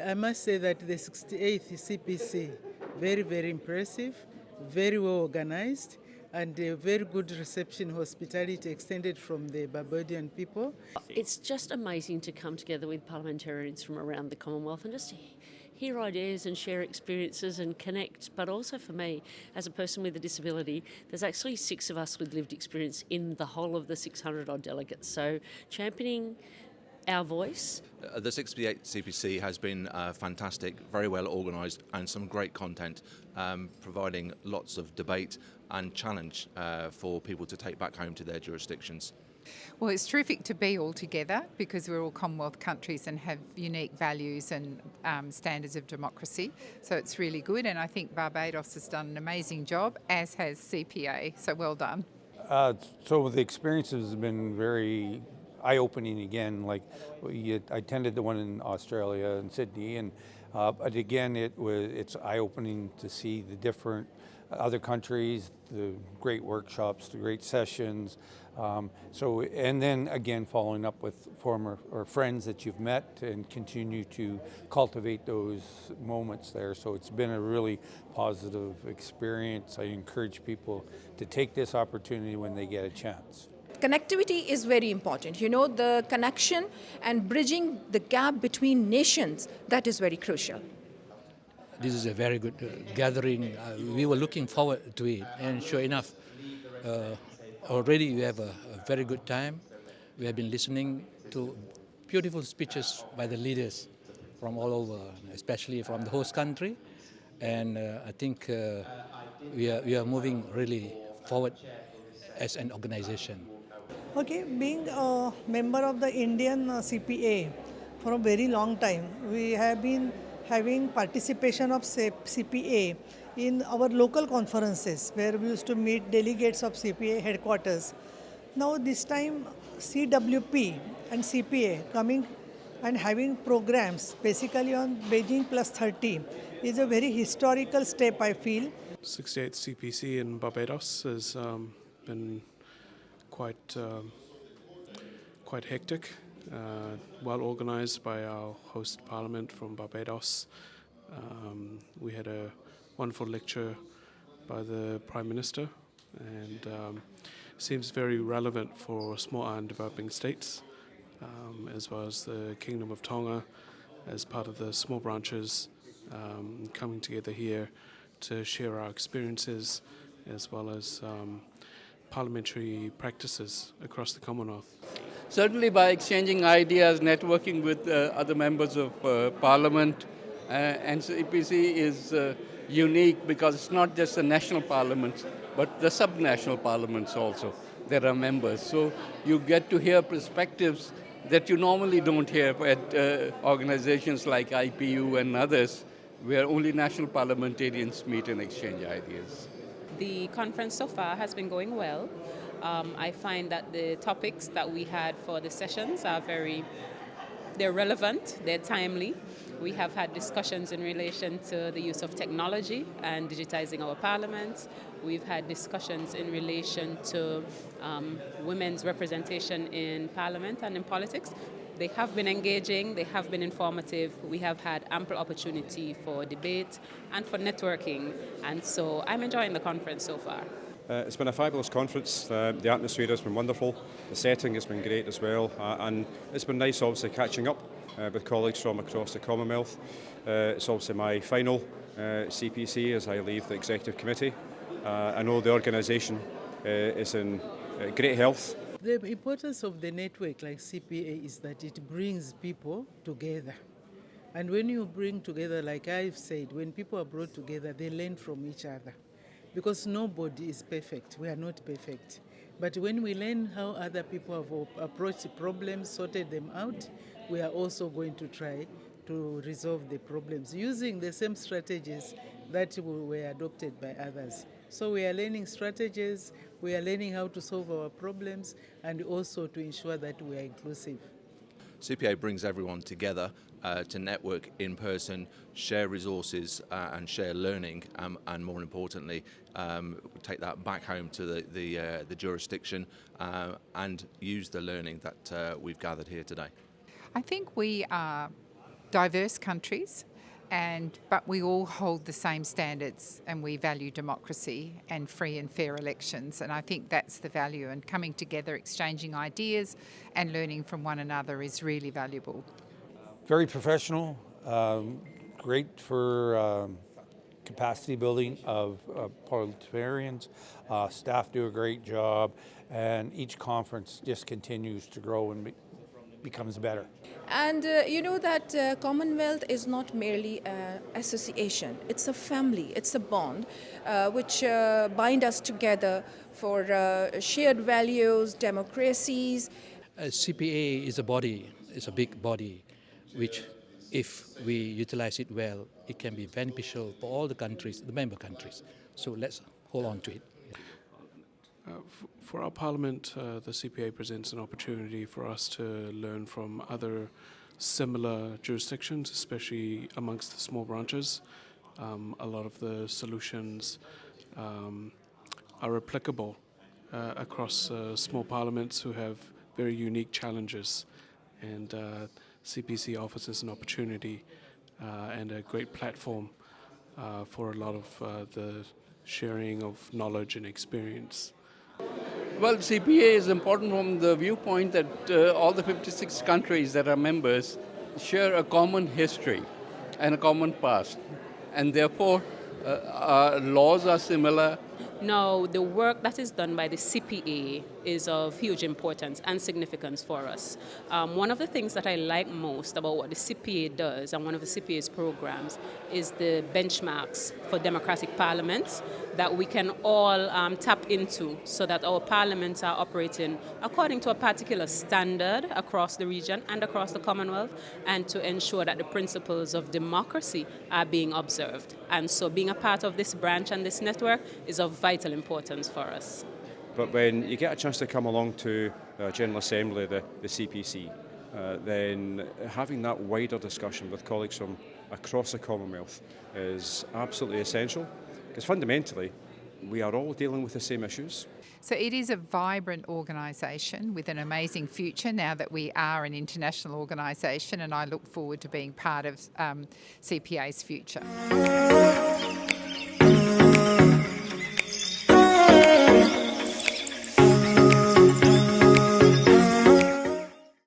I must say that the 68th CPC, very, very impressive, very well organized, and a very good reception, hospitality extended from the Barbadian people. It's just amazing to come together with parliamentarians from around the Commonwealth and just hear ideas and share experiences and connect. But also for me, as a person with a disability, there's actually 6 of us with lived experience in the whole of the 600 odd delegates. So championing our voice. The 68 CPC has been fantastic, very well organised, and some great content, providing lots of debate and challenge for people to take back home to their jurisdictions. Well, it's terrific to be all together because we're all Commonwealth countries and have unique values and standards of democracy. So it's really good, and I think Barbados has done an amazing job, as has CPA. So well done. So the experiences have been very eye-opening again. Like I attended the one in Australia in Sydney, and but again it's eye-opening to see the different other countries, the great workshops, the great sessions. And then again following up with former or friends that you've met and continue to cultivate those moments there. So it's been a really positive experience. I encourage people to take this opportunity when they get a chance. Connectivity is very important. You know, the connection and bridging the gap between nations, that is very crucial. This is a very good gathering. We were looking forward to it, and sure enough, already we have a very good time. We have been listening to beautiful speeches by the leaders from all over, especially from the host country, and I think we are moving really forward as an organization. Okay, being a member of the Indian CPA for a very long time, we have been having participation of CPA in our local conferences where we used to meet delegates of CPA headquarters. Now this time CWP and CPA coming and having programs basically on Beijing Plus 30 is a very historical step, I feel. 68th CPC in Barbados has been quite hectic, well organized by our host parliament from Barbados. We had a wonderful lecture by the Prime Minister, and seems very relevant for small island developing states, as well as the Kingdom of Tonga as part of the small branches coming together here to share our experiences as well as parliamentary practices across the Commonwealth. Certainly by exchanging ideas, networking with other members of Parliament, and CPC is unique because it's not just the national parliaments, but the subnational parliaments also. There are members. So you get to hear perspectives that you normally don't hear at organizations like IPU and others, where only national parliamentarians meet and exchange ideas. The conference so far has been going well. I find that the topics that we had for the sessions are they're relevant, they're timely. We have had discussions in relation to the use of technology and digitizing our parliaments. We've had discussions in relation to women's representation in parliament and in politics. They have been engaging, they have been informative. We have had ample opportunity for debate and for networking, and so I'm enjoying the conference so far. It's been a fabulous conference. The atmosphere has been wonderful. The setting has been great as well, and it's been nice obviously catching up with colleagues from across the Commonwealth. It's obviously my final CPC as I leave the Executive Committee. I know the organisation is in great health. The importance of the network like CPA is that it brings people together. And when you bring together, like I've said, when people are brought together, they learn from each other. Because nobody is perfect. We are not perfect. But when we learn how other people have approached problems, sorted them out, we are also going to try to resolve the problems using the same strategies that were adopted by others. So we are learning strategies, we are learning how to solve our problems, and also to ensure that we are inclusive. CPA brings everyone together to network in person, share resources and share learning, and more importantly, take that back home to the jurisdiction and use the learning that we've gathered here today. I think we are diverse countries, but we all hold the same standards, and we value democracy and free and fair elections, and I think that's the value, and coming together, exchanging ideas and learning from one another is really valuable. Very professional, great for capacity building of parliamentarians. Staff do a great job, and each conference just continues to grow and becomes better. And you know that Commonwealth is not merely an association, it's a family, it's a bond which bind us together for shared values, democracies. CPA is a body, it's a big body, which if we utilize it well, it can be beneficial for all the countries, the member countries. So let's hold on to it. For our Parliament, the CPA presents an opportunity for us to learn from other similar jurisdictions, especially amongst the small branches. A lot of the solutions are applicable across small parliaments who have very unique challenges, and CPC offers us an opportunity and a great platform for a lot of the sharing of knowledge and experience. Well, CPA is important from the viewpoint that all the 56 countries that are members share a common history and a common past, and therefore our laws are similar. Now, the work that is done by the CPA is of huge importance and significance for us. One of the things that I like most about what the CPA does, and one of the CPA's programs, is the benchmarks for democratic parliaments that we can all tap into so that our parliaments are operating according to a particular standard across the region and across the Commonwealth, and to ensure that the principles of democracy are being observed. And so being a part of this branch and this network is of vital importance for us. But when you get a chance to come along to General Assembly, the CPC, then having that wider discussion with colleagues from across the Commonwealth is absolutely essential, because fundamentally we are all dealing with the same issues. So it is a vibrant organisation with an amazing future now that we are an international organisation, and I look forward to being part of CPA's future.